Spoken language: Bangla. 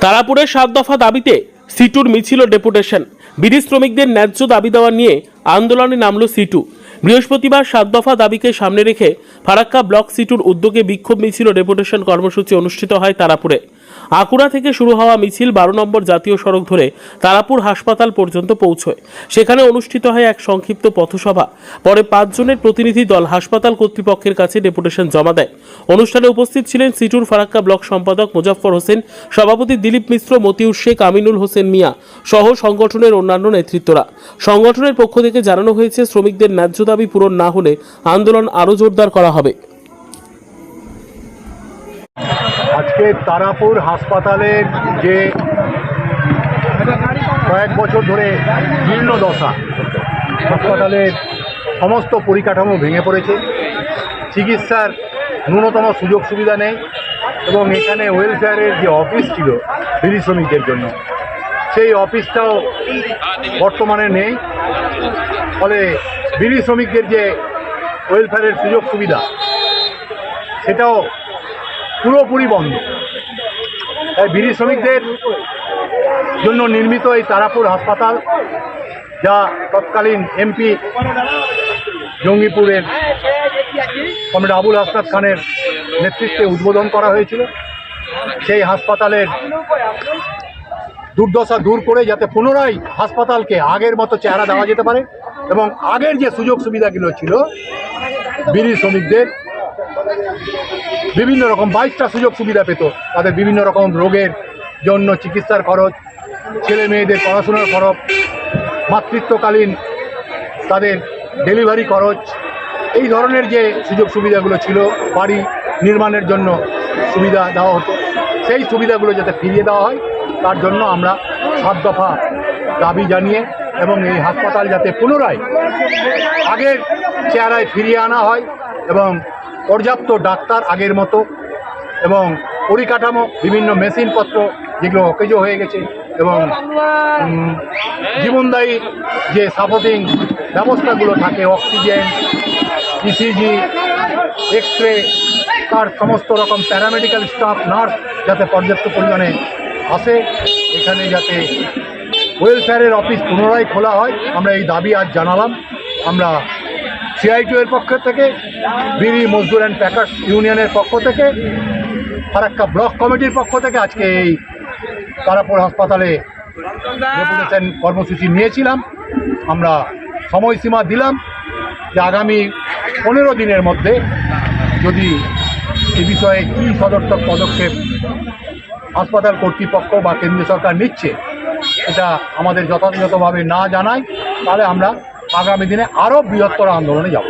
তারাপুরের 7 দফা দাবিতে সিটুর মিছিল ও ডেপুটেশন। বিড়ি শ্রমিকদের ন্যায্য দাবি দেওয়া নিয়ে আন্দোলনে নামল সিটু। বৃহস্পতিবার 7 দফা দাবিকে সামনে রেখে ফারাক্কা ব্লক সিটুর উদ্যোগে বিক্ষোভ মিছিল ও ডেপুটেশন কর্মসূচি অনুষ্ঠিত হয় তারাপুরে। আকুড়া থেকে শুরু হওয়া মিছিল 12 নম্বর জাতীয় সড়ক ধরে তারাপুর হাসপাতাল পর্যন্ত পৌঁছয়। সেখানে অনুষ্ঠিত হয় এক সংক্ষিপ্ত পথসভা। পরে 5 জনের প্রতিনিধি দল হাসপাতাল কর্তৃপক্ষের কাছে ডেপুটেশন জমা দেয়। অনুষ্ঠানে উপস্থিত ছিলেন সিটুর ফারাক্কা ব্লক সম্পাদক মোজাফফর হোসেন, সভাপতি দিলীপ মিশ্র, মতিউর শেখ, আমিনুল হোসেন মিয়া সহ সংগঠনের অন্যান্য নেতৃত্বরা। সংগঠনের পক্ষ থেকে জানানো হয়েছে, শ্রমিকদের ন্যায্য দাবি পূরণ না হলে আন্দোলন আরও জোরদার করা হবে। আজকে তারাপুর হাসপাতালের যে কয়েক বছর ধরে জীর্ণ দশা, হাসপাতালের সমস্ত পরিকাঠামো ভেঙে পড়েছে, চিকিৎসার ন্যূনতম সুযোগ সুবিধা নেই এবং এখানে ওয়েলফেয়ারের যে অফিস ছিল বিড়ি শ্রমিকদের জন্য, সেই অফিসটাও বর্তমানে নেই। ফলে বিড়ি শ্রমিকদের যে ওয়েলফেয়ারের সুযোগ সুবিধা সেটাও পুরোপুরি বন্ধ। তাই বিড়ি শ্রমিকদের জন্য নির্মিত এই তারাপুর হাসপাতাল, যা তৎকালীন এমপি জঙ্গিপুরের কমরেড আবুল হাসনাত খানের নেতৃত্বে উদ্বোধন করা হয়েছিল, সেই হাসপাতালের দুর্দশা দূর করে যাতে পুনরায় হাসপাতালকে আগের মতো চেহারা দেওয়া যেতে পারে এবং আগের যে সুযোগ সুবিধাগুলো ছিল বিড়ি শ্রমিকদের বিভিন্ন রকম 22টা সুযোগ সুবিধা পেত। তাদের বিভিন্ন রকম রোগের জন্য চিকিৎসার খরচ, ছেলে মেয়েদের পড়াশোনার খরচ, মাতৃত্বকালীন তাদের ডেলিভারি খরচ, এই ধরনের যে সুযোগ সুবিধাগুলো ছিল, বাড়ি নির্মাণের জন্য সুবিধা দেওয়া হতো, সেই সুবিধাগুলো যাতে ফিরিয়ে দেওয়া হয় তার জন্য আমরা 7 দফা দাবি জানিয়ে এবং এই হাসপাতাল যাতে পুনরায় আগের চেহারায় ফিরিয়ে আনা হয় এবং পর্যাপ্ত ডাক্তার আগের মতো এবং পরিকাঠামো, বিভিন্ন মেশিনপত্র যেগুলো অকেজো হয়ে গেছে এবং জীবনদায়ী যে সাপোর্টিং ব্যবস্থাগুলো থাকে, অক্সিজেন, ইসিজি, এক্স রে, তার সমস্ত রকম প্যারামেডিক্যাল স্টাফ, নার্স যাতে পর্যাপ্ত পরিমাণে আসে, এখানে যাতে ওয়েলফেয়ারের অফিস পুনরায় খোলা হয়, আমরা এই দাবি আজ জানালাম। আমরা CITU এর পক্ষ থেকে, বিড়ি মজদুর অ্যান্ড প্যাকার্স ইউনিয়নের পক্ষ থেকে, ফারাক্কা ব্লক কমিটির পক্ষ থেকে আজকে এই তারাপুর হাসপাতালে ডেপুটেশন কর্মসূচি নিয়েছিলাম। আমরা সময়সীমা দিলাম যে আগামী 15 দিনের মধ্যে যদি এ বিষয়ে কী সদর্থক পদক্ষেপ হাসপাতাল কর্তৃপক্ষ বা কেন্দ্রীয় সরকার নিচ্ছে এটা আমাদের যথাযথভাবে না জানায়, তাহলে আমরা আগামী দিনে আরও বৃহত্তর আন্দোলনে যাব।